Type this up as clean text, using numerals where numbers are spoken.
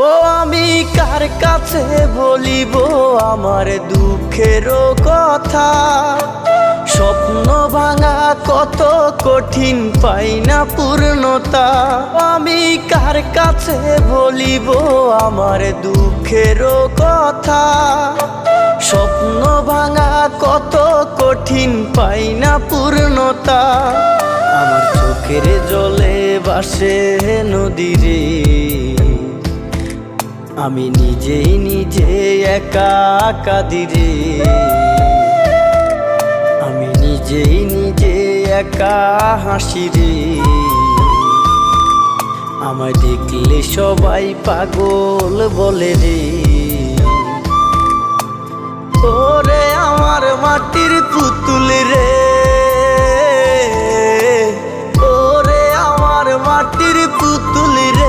ও আমি কার কাছে বলিব আমার দুঃখের কথা? স্বপ্ন ভাঙা কত কঠিন, পাই না পূর্ণতা। আমি কার কাছে বলিব আমার দুঃখের কথা? স্বপ্ন ভাঙা কত কঠিন, পাই না পূর্ণতা। আমার চোখের জলে ভাসে নদীরে, আমি নিজেই নিজে একা কাঁদিরে। আমি নিজেই নিজে একা হাসিরে। আমায় দেখলে সবাই পাগল বলে রে। ওরে আমার মাটির পুতুল রে, ওরে আমার মাটির পুতুল রে।